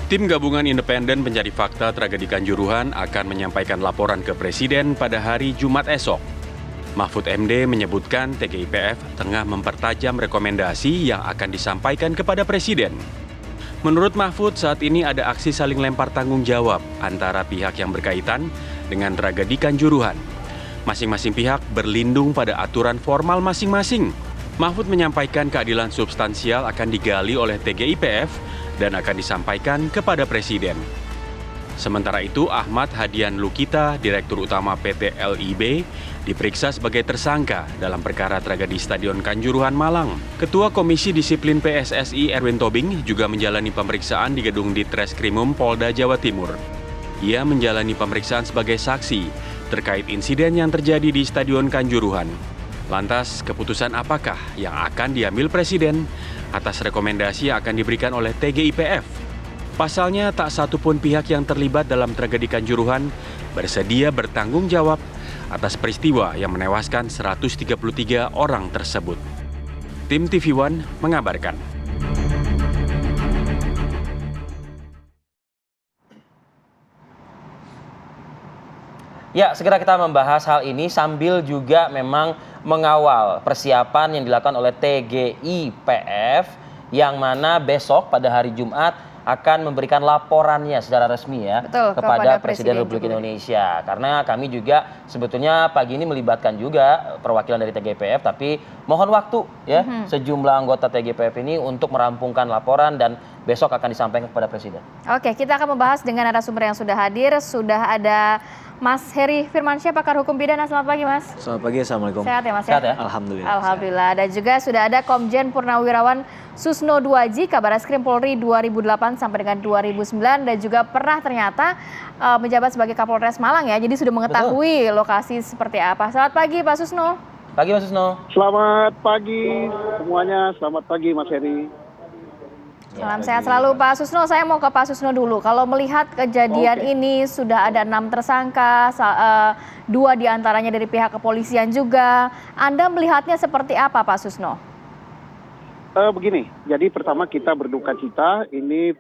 Tim gabungan independen pencari fakta tragedi Kanjuruhan akan menyampaikan laporan ke Presiden pada hari Jumat esok. Mahfud MD menyebutkan TGIPF tengah mempertajam rekomendasi yang akan disampaikan kepada Presiden. Menurut Mahfud, saat ini ada aksi saling lempar tanggung jawab antara pihak yang berkaitan dengan tragedi Kanjuruhan. Masing-masing pihak berlindung pada aturan formal masing-masing. Mahfud menyampaikan keadilan substansial akan digali oleh TGIPF dan akan disampaikan kepada Presiden. Sementara itu, Ahmad Hadian Lukita, Direktur Utama PT LIB, diperiksa sebagai tersangka dalam perkara tragedi Stadion Kanjuruhan, Malang. Ketua Komisi Disiplin PSSI Erwin Tobing juga menjalani pemeriksaan di gedung Ditreskrimum Polda Jawa Timur. Ia menjalani pemeriksaan sebagai saksi terkait insiden yang terjadi di Stadion Kanjuruhan. Lantas, keputusan apakah yang akan diambil Presiden atas rekomendasi yang akan diberikan oleh TGIPF? Pasalnya, tak satu pun pihak yang terlibat dalam tragedi Kanjuruhan bersedia bertanggung jawab atas peristiwa yang menewaskan 133 orang tersebut. Tim TV One mengabarkan. Ya, segera kita membahas hal ini sambil juga memang mengawal persiapan yang dilakukan oleh TGIPF yang mana besok pada hari Jumat akan memberikan laporannya secara resmi ya. Betul, kepada Presiden Republik Indonesia. Karena kami juga sebetulnya pagi ini melibatkan juga perwakilan dari TGIPF, tapi mohon waktu ya sejumlah anggota TGIPF ini untuk merampungkan laporan dan besok akan disampaikan kepada Presiden. Oke, kita akan membahas dengan narasumber yang sudah hadir. Sudah ada Mas Heri Firmansyah, pakar hukum pidana. Selamat pagi, Mas. Selamat pagi, Assalamualaikum. Sehat ya, Mas? Sehat ya? Alhamdulillah. Alhamdulillah. Dan juga sudah ada Komjen Purnawirawan Susno Duaji, Kabaskrim Polri 2008 sampai dengan 2009 dan juga pernah ternyata menjabat sebagai Kapolres Malang ya. Jadi sudah mengetahui lokasi seperti apa. Selamat pagi, Pak Susno. Pagi, Mas Susno. Selamat pagi semuanya, selamat pagi Mas Heri. Salam sehat selalu Pak Susno. Saya mau ke Pak Susno dulu. Kalau melihat kejadian ini sudah ada 6 tersangka, 2 diantaranya dari pihak kepolisian juga. Anda melihatnya seperti apa Pak Susno? Begini, jadi pertama kita berduka cita, ini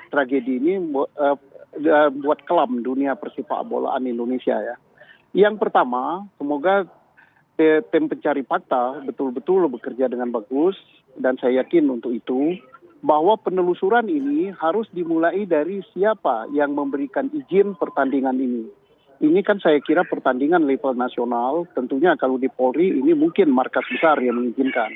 tragedi ini buat kelam dunia persepak bolaan Indonesia ya. Yang pertama, semoga tim pencari fakta betul-betul bekerja dengan bagus, dan saya yakin untuk itu, bahwa penelusuran ini harus dimulai dari siapa yang memberikan izin pertandingan ini. Ini kan saya kira pertandingan level nasional, tentunya kalau di Polri ini mungkin markas besar yang mengizinkan.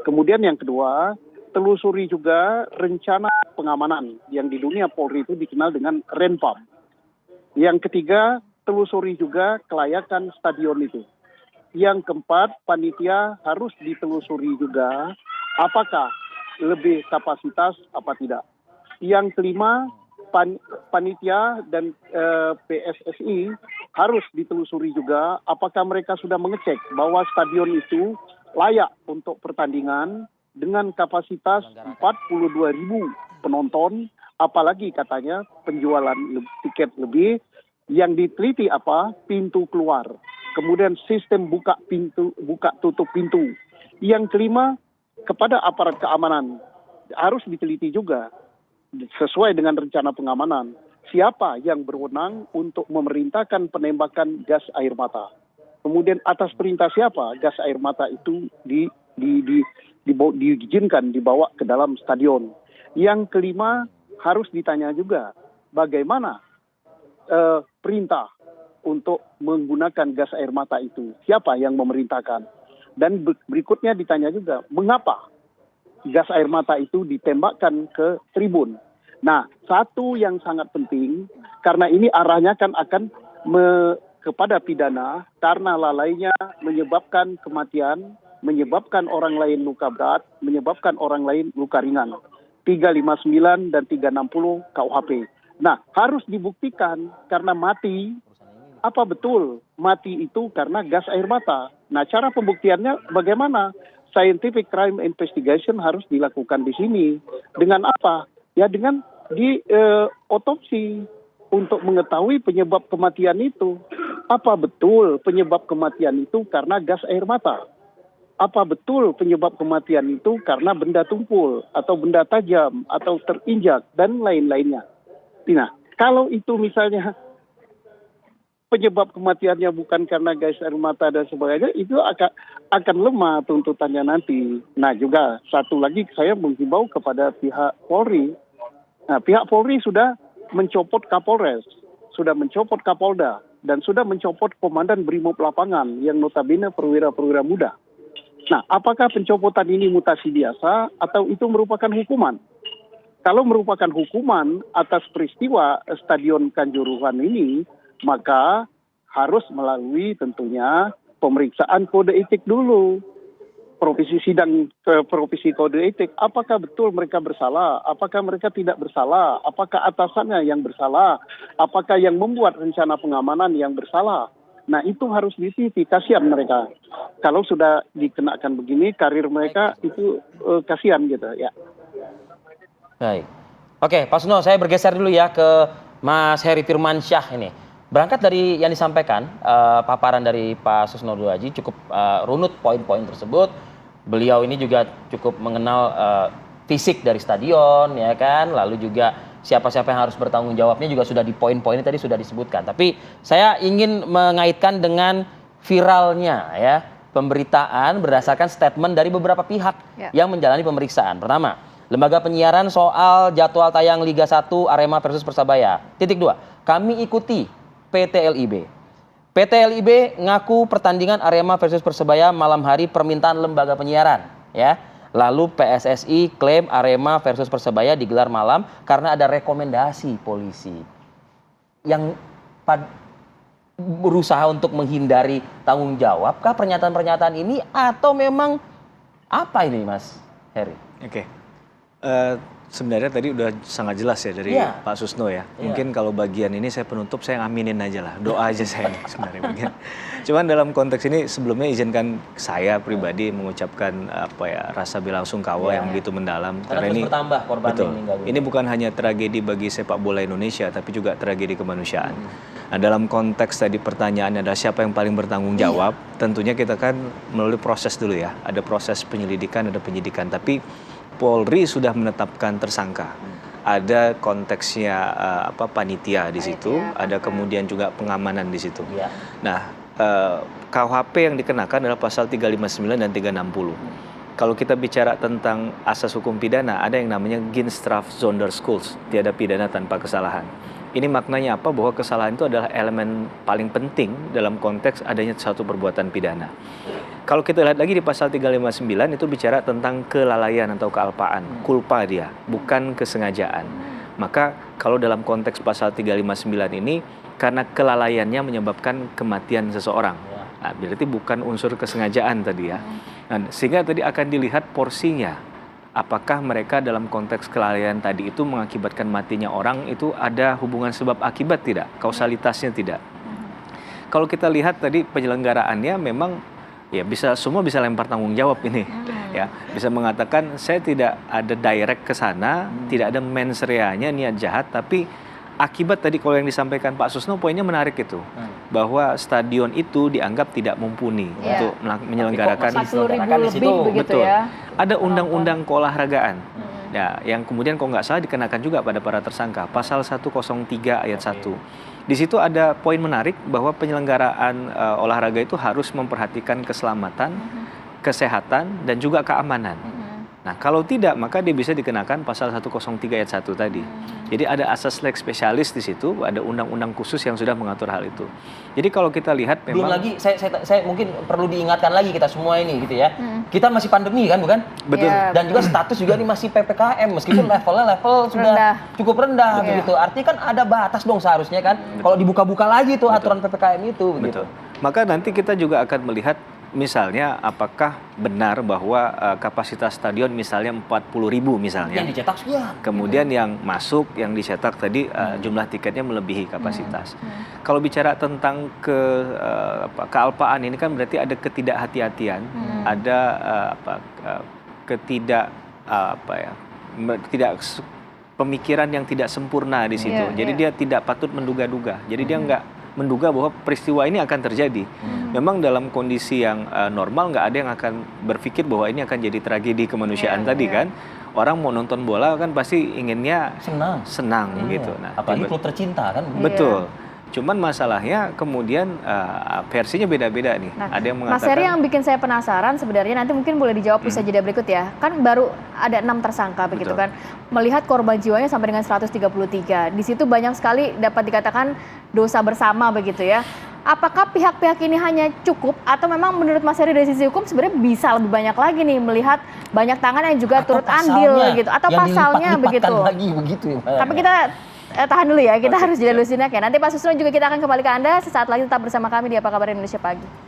Kemudian yang kedua, telusuri juga rencana pengamanan yang di dunia Polri itu dikenal dengan Renpam. Yang ketiga, telusuri juga kelayakan stadion itu. Yang keempat, panitia harus ditelusuri juga apakah lebih kapasitas apa tidak. Yang kelima, panitia dan PSSI harus ditelusuri juga apakah mereka sudah mengecek bahwa stadion itu layak untuk pertandingan dengan kapasitas 42.000 penonton, apalagi katanya penjualan tiket lebih. Yang diteliti apa? Pintu keluar. Kemudian sistem buka tutup pintu. Yang kelima, kepada aparat keamanan harus diteliti juga sesuai dengan rencana pengamanan siapa yang berwenang untuk memerintahkan penembakan gas air mata. Kemudian atas perintah siapa gas air mata itu diizinkan dibawa ke dalam stadion. Yang kelima, harus ditanya juga bagaimana perintah untuk menggunakan gas air mata itu, siapa yang memerintahkan. Dan berikutnya ditanya juga mengapa gas air mata itu ditembakkan ke tribun. Nah, satu yang sangat penting, karena ini arahnya kan akan kepada pidana karena lalainya menyebabkan kematian, menyebabkan orang lain luka berat, menyebabkan orang lain luka ringan. 359 dan 360 KUHP. Nah, harus dibuktikan karena mati. Apa betul mati itu karena gas air mata? Nah, cara pembuktiannya bagaimana? Scientific crime investigation harus dilakukan di sini. Dengan apa? Ya dengan otopsi untuk mengetahui penyebab kematian itu. Apa betul penyebab kematian itu karena gas air mata? apa betul penyebab kematian itu karena benda tumpul atau benda tajam atau terinjak dan lain-lainnya. Nah, kalau itu misalnya penyebab kematiannya bukan karena gas air mata dan sebagainya, itu akan lemah tuntutannya nanti. Nah, juga satu lagi saya menghimbau kepada pihak Polri. Nah, pihak Polri sudah mencopot Kapolres, sudah mencopot Kapolda, dan sudah mencopot Komandan Brimob Lapangan yang notabene perwira-perwira muda. Nah, apakah pencopotan ini mutasi biasa atau itu merupakan hukuman? Kalau merupakan hukuman atas peristiwa Stadion Kanjuruhan ini, maka harus melalui tentunya pemeriksaan kode etik dulu. Provisi sidang ke provisi kode etik, apakah betul mereka bersalah, apakah mereka tidak bersalah, apakah atasannya yang bersalah, apakah yang membuat rencana pengamanan yang bersalah. Nah, itu harus dititi, kasihan mereka. Kalau sudah dikenakan begini, karir mereka itu kasihan gitu ya. Baik. Oke, Pak Susno, saya bergeser dulu ya ke Mas Heri Firmansyah ini. Berangkat dari yang disampaikan, paparan dari Pak Susno Duaji cukup runut poin-poin tersebut. Beliau ini juga cukup mengenal fisik dari stadion, ya kan. Lalu juga siapa-siapa yang harus bertanggung jawabnya juga sudah di poin-poin ini tadi sudah disebutkan. Tapi saya ingin mengaitkan dengan viralnya ya pemberitaan berdasarkan statement dari beberapa pihak yang menjalani pemeriksaan. Pertama, lembaga penyiaran soal jadwal tayang Liga 1 Arema versus Persebaya. Titik 2, kami ikuti PT LIB. PT LIB ngaku pertandingan Arema versus Persebaya malam hari permintaan lembaga penyiaran, ya. Lalu PSSI klaim Arema versus Persebaya digelar malam karena ada rekomendasi polisi yang berusaha untuk menghindari tanggung jawab. Kah pernyataan-pernyataan ini atau memang apa ini, Mas Heri? Oke. Sebenarnya tadi udah sangat jelas ya dari Pak Susno ya. Mungkin kalau bagian ini saya penutup, saya ngaminin aja lah. Doa aja saya sebenarnya mungkin. Cuman dalam konteks ini sebelumnya izinkan saya pribadi mengucapkan rasa belasungkawa yang begitu mendalam. Karena ini bertambah korban betul. meninggal. Ini bukan hanya tragedi bagi sepak bola Indonesia, tapi juga tragedi kemanusiaan. Nah, dalam konteks tadi pertanyaannya adalah siapa yang paling bertanggung jawab. Tentunya kita kan melalui proses dulu ya. Ada proses penyelidikan, ada penyidikan. Tapi Polri sudah menetapkan tersangka. Ada konteksnya panitia di situ, ada kemudian juga pengamanan di situ. Nah, KUHP yang dikenakan adalah pasal 359 dan 360. Kalau kita bicara tentang asas hukum pidana, ada yang namanya Ginstrafzonderschuld, tiada pidana tanpa kesalahan. Ini maknanya apa? Bahwa kesalahan itu adalah elemen paling penting dalam konteks adanya suatu perbuatan pidana. Kalau kita lihat lagi di pasal 359 itu bicara tentang kelalaian atau kealpaan, kulpa dia, bukan kesengajaan. Maka kalau dalam konteks pasal 359 ini karena kelalaiannya menyebabkan kematian seseorang. Nah, berarti bukan unsur kesengajaan tadi ya. Nah, sehingga tadi akan dilihat porsinya. Apakah mereka dalam konteks kelalaian tadi itu mengakibatkan matinya orang itu ada hubungan sebab akibat tidak? Kausalitasnya tidak. Kalau kita lihat tadi penyelenggaraannya memang ya semua bisa lempar tanggung jawab ini. Ya, bisa mengatakan saya tidak ada direct ke sana, tidak ada mens reanya niat jahat, tapi akibat tadi kalau yang disampaikan Pak Susno poinnya menarik itu. Bahwa stadion itu dianggap tidak mumpuni untuk menyelenggarakan 40.000 lebih begitu betul. Ya. Ada undang-undang keolahragaan. Ya, yang kemudian kalau nggak salah dikenakan juga pada para tersangka, pasal 103 ayat 1. Di situ ada poin menarik bahwa penyelenggaraan olahraga itu harus memperhatikan keselamatan, kesehatan, dan juga keamanan. Nah, kalau tidak, maka dia bisa dikenakan pasal 103 ayat 1 tadi. Jadi ada asas lex spesialis di situ, ada undang-undang khusus yang sudah mengatur hal itu. Jadi kalau kita lihat memang... Belum lagi, saya mungkin perlu diingatkan lagi kita semua ini gitu ya. Kita masih pandemi kan, bukan? Betul. Dan juga status juga ini masih PPKM, meskipun levelnya sudah cukup rendah begitu. Artinya kan ada batas dong seharusnya kan. Kalau dibuka-buka lagi tuh aturan PPKM itu. Begitu. Maka nanti kita juga akan melihat misalnya apakah benar bahwa kapasitas stadion misalnya 40.000 misalnya. Yang dicetak sekian. Kemudian yang masuk, yang dicetak tadi jumlah tiketnya melebihi kapasitas. Kalau bicara tentang kealpaan ini kan berarti ada ketidakhati-hatian, ada pemikiran yang tidak sempurna di situ. Jadi dia tidak patut menduga-duga. Jadi dia menduga bahwa peristiwa ini akan terjadi. Memang dalam kondisi yang normal nggak ada yang akan berpikir bahwa ini akan jadi tragedi kemanusiaan tadi kan. Orang mau nonton bola kan pasti inginnya senang gitu. Nah, apalagi klub tercinta kan. Betul. Cuman masalahnya kemudian versinya beda-beda nih. Nah, ada yang Mas mengatakan Heri, yang bikin saya penasaran sebenarnya, nanti mungkin boleh dijawab usai jeda berikut ya. Kan baru ada 6 tersangka begitu kan. Melihat korban jiwanya sampai dengan 133. Di situ banyak sekali dapat dikatakan dosa bersama begitu ya. Apakah pihak-pihak ini hanya cukup atau memang menurut Mas Heri dari sisi hukum sebenarnya bisa lebih banyak lagi nih melihat banyak tangan yang juga turut andil gitu, atau pasalnya begitu. Lagi begitu ya. Tapi kita tahan dulu ya, kita harus jeda dulu sini ya. Nanti Pak Susno juga kita akan kembali ke Anda sesaat lagi, tetap bersama kami di Apa Kabar Indonesia Pagi.